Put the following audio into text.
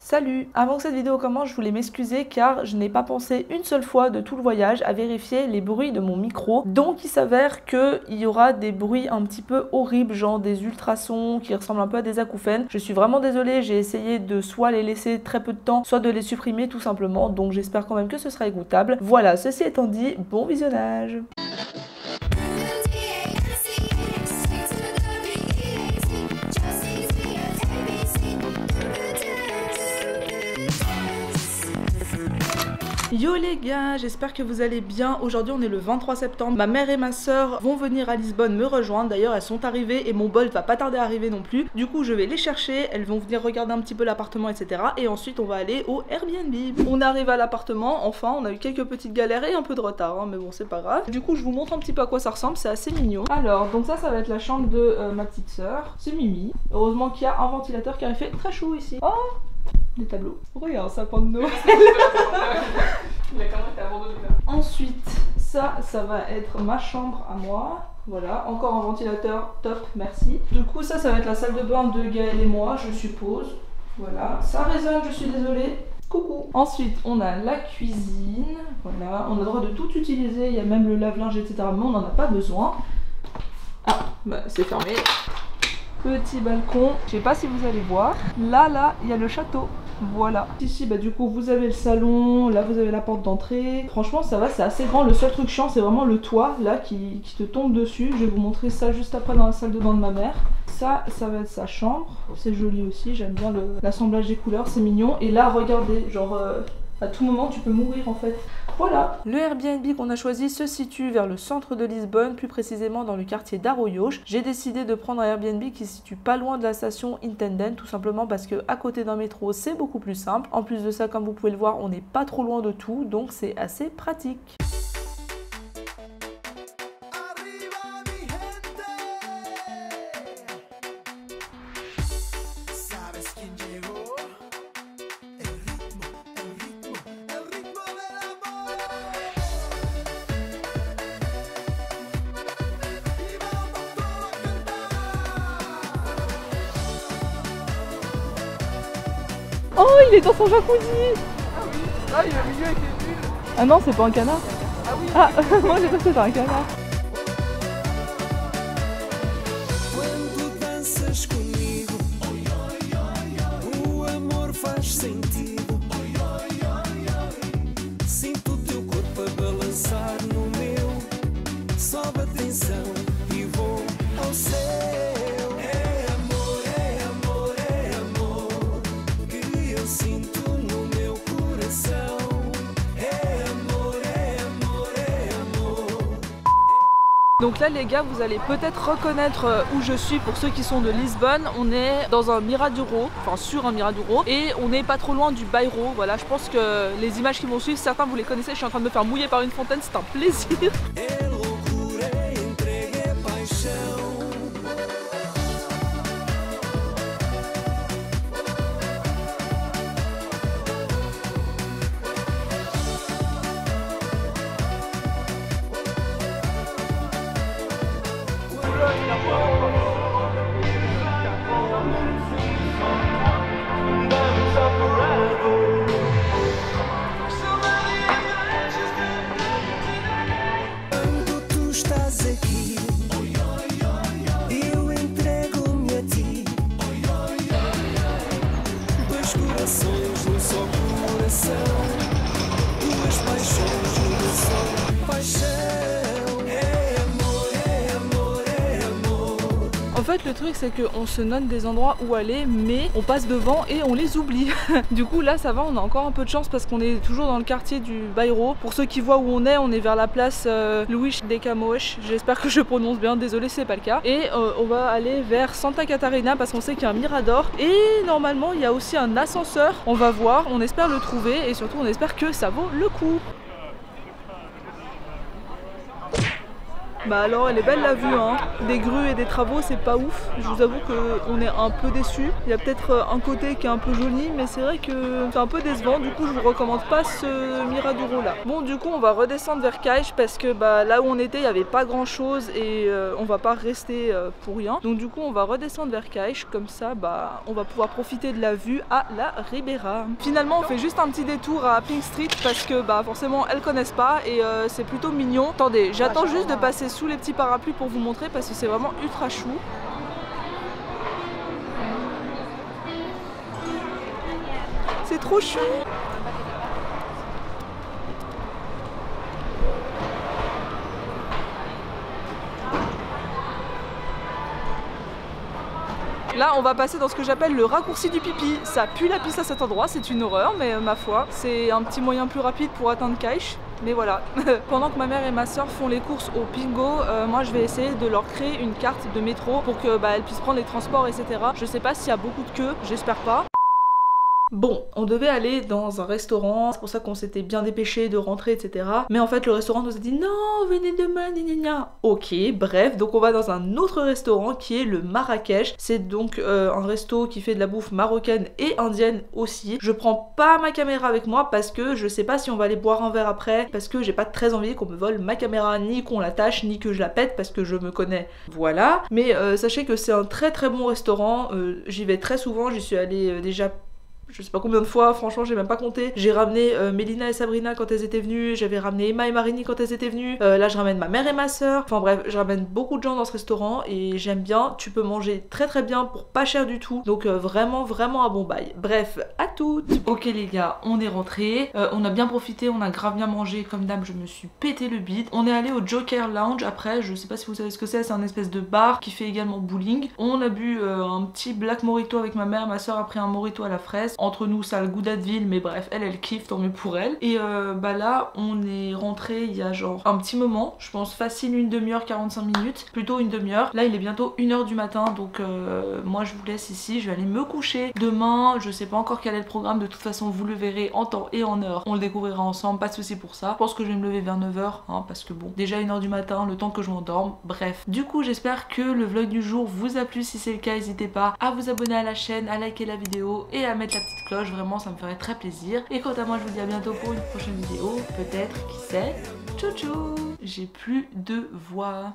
Salut! Avant que cette vidéo commence, je voulais m'excuser car je n'ai pas pensé une seule fois de tout le voyage à vérifier les bruits de mon micro. Donc il s'avère qu'il y aura des bruits un petit peu horribles, genre des ultrasons qui ressemblent un peu à des acouphènes. Je suis vraiment désolée, j'ai essayé de soit les laisser très peu de temps, soit de les supprimer tout simplement. Donc j'espère quand même que ce sera écoutable. Voilà, ceci étant dit, bon visionnage! Yo les gars, j'espère que vous allez bien. Aujourd'hui on est le 23 septembre, ma mère et ma soeur vont venir à Lisbonne me rejoindre. D'ailleurs elles sont arrivées et mon Bolt va pas tarder à arriver non plus. Du coup je vais les chercher, elles vont venir regarder un petit peu l'appartement, etc. Et ensuite on va aller au Airbnb. On arrive à l'appartement, enfin on a eu quelques petites galères et un peu de retard, hein, mais bon c'est pas grave. Du coup je vous montre un petit peu à quoi ça ressemble, c'est assez mignon. Alors donc ça va être la chambre de ma petite soeur, c'est Mimi. Heureusement qu'il y a un ventilateur car il fait très chaud ici. Oh, des tableaux. Regarde, sapin de Noël. Il a quand même été abandonné là. Ensuite, ça va être ma chambre à moi. Voilà, encore un ventilateur, top, merci. Du coup, ça va être la salle de bain de Gaël et moi, je suppose. Voilà, ça résonne, je suis désolée. Coucou. Ensuite, on a la cuisine. Voilà, on a le droit de tout utiliser. Il y a même le lave-linge, etc. Mais on n'en a pas besoin. Ah, bah c'est fermé. Petit balcon, je sais pas si vous allez voir. Là, il y a le château. Voilà. Ici, bah du coup, vous avez le salon. Là, vous avez la porte d'entrée. Franchement, ça va, c'est assez grand. Le seul truc chiant, c'est vraiment le toit, là, qui te tombe dessus. Je vais vous montrer ça juste après dans la salle de bain de ma mère. Ça va être sa chambre. C'est joli aussi. J'aime bien l'assemblage des couleurs. C'est mignon. Et là, regardez, genre... à tout moment, tu peux mourir en fait. Voilà. Le Airbnb qu'on a choisi se situe vers le centre de Lisbonne, plus précisément dans le quartier d'Arroios. J'ai décidé de prendre un Airbnb qui se situe pas loin de la station Intendent, tout simplement parce que à côté d'un métro, c'est beaucoup plus simple. En plus de ça, comme vous pouvez le voir, on n'est pas trop loin de tout, donc c'est assez pratique. Oh, il est dans son jacuzzi. Ah oui, là il est au milieu avec les bulles. Ah non, c'est pas un canard. Ah oui. Ah, moi j'ai cru que c'était un canard. Donc là les gars, vous allez peut-être reconnaître où je suis pour ceux qui sont de Lisbonne. On est dans un Miradouro, enfin sur un Miradouro, et on n'est pas trop loin du Bairro. Voilà, je pense que les images qui vont suivre, certains vous les connaissez. Je suis en train de me faire mouiller par une fontaine, c'est un plaisir. En fait le truc c'est qu'on se note des endroits où aller mais on passe devant et on les oublie. Du coup là ça va, on a encore un peu de chance parce qu'on est toujours dans le quartier du Bairro. Pour ceux qui voient où on est vers la place Luís de Camões. J'espère que je prononce bien, désolé c'est pas le cas. Et on va aller vers Santa Catarina parce qu'on sait qu'il y a un mirador. Et normalement il y a aussi un ascenseur, on va voir, on espère le trouver et surtout on espère que ça vaut le coup. Bah alors elle est belle la vue hein. Des grues et des travaux c'est pas ouf. Je vous avoue qu'on est un peu déçus. Il y a peut-être un côté qui est un peu joli mais c'est vrai que c'est un peu décevant. Du coup je vous recommande pas ce Miraduro là. Bon du coup on va redescendre vers Caich parce que bah, là où on était il n'y avait pas grand chose et on va pas rester pour rien. Donc du coup on va redescendre vers Caich. Comme ça bah, on va pouvoir profiter de la vue à la Ribera. Finalement on fait juste un petit détour à Pink Street parce que bah, forcément elles connaissent pas et c'est plutôt mignon. Attendez, j'attends juste de passer sous les petits parapluies pour vous montrer parce que c'est vraiment ultra chou. C'est trop chou. Là on va passer dans ce que j'appelle le raccourci du pipi. Ça pue la pisse à cet endroit, c'est une horreur mais ma foi, c'est un petit moyen plus rapide pour atteindre Caich. Mais voilà, pendant que ma mère et ma soeur font les courses au Pingo, moi je vais essayer de leur créer une carte de métro pour que bah, elles puissent prendre les transports etc. Je sais pas s'il y a beaucoup de queues, j'espère pas. Bon, on devait aller dans un restaurant, c'est pour ça qu'on s'était bien dépêché de rentrer, etc. Mais en fait, le restaurant nous a dit non, venez demain, gna gna gna. Ok, bref, donc on va dans un autre restaurant qui est le Marrakech. C'est donc un resto qui fait de la bouffe marocaine et indienne aussi. Je prends pas ma caméra avec moi parce que je sais pas si on va aller boire un verre après, parce que j'ai pas très envie qu'on me vole ma caméra, ni qu'on la tâche, ni que je la pète parce que je me connais. Voilà. Mais sachez que c'est un très très bon restaurant. J'y vais très souvent, j'y suis allée déjà je sais pas combien de fois, franchement j'ai même pas compté. J'ai ramené Mélina et Sabrina quand elles étaient venues, j'avais ramené Emma et Marini quand elles étaient venues, là je ramène ma mère et ma soeur, enfin bref, je ramène beaucoup de gens dans ce restaurant et j'aime bien, tu peux manger très très bien pour pas cher du tout, donc vraiment vraiment un bon bail. Bref, à toutes. Ok les gars, on est rentrés, on a bien profité, on a grave bien mangé, comme d'hab je me suis pété le bide. On est allé au Joker Lounge après, je sais pas si vous savez ce que c'est un espèce de bar qui fait également bowling. On a bu un petit black mojito avec ma mère, ma soeur a pris un mojito à la fraise. Entre nous ça a le goût d'Advil mais bref elle kiffe, tant mieux pour elle. Et bah là on est rentré il y a genre un petit moment, je pense facile une demi-heure 45 minutes, plutôt une demi-heure. Là il est bientôt 1h du matin donc moi je vous laisse ici, je vais aller me coucher. Demain je sais pas encore quel est le programme, de toute façon vous le verrez en temps et en heure, on le découvrira ensemble, pas de souci pour ça. Je pense que je vais me lever vers 9h hein, parce que bon déjà 1h du matin, le temps que je m'endorme, bref. Du coup j'espère que le vlog du jour vous a plu, si c'est le cas n'hésitez pas à vous abonner à la chaîne, à liker la vidéo et à mettre la petite cloche, vraiment ça me ferait très plaisir. Et quant à moi je vous dis à bientôt pour une prochaine vidéo, peut-être, qui sait. Tchou tchou. J'ai plus de voix.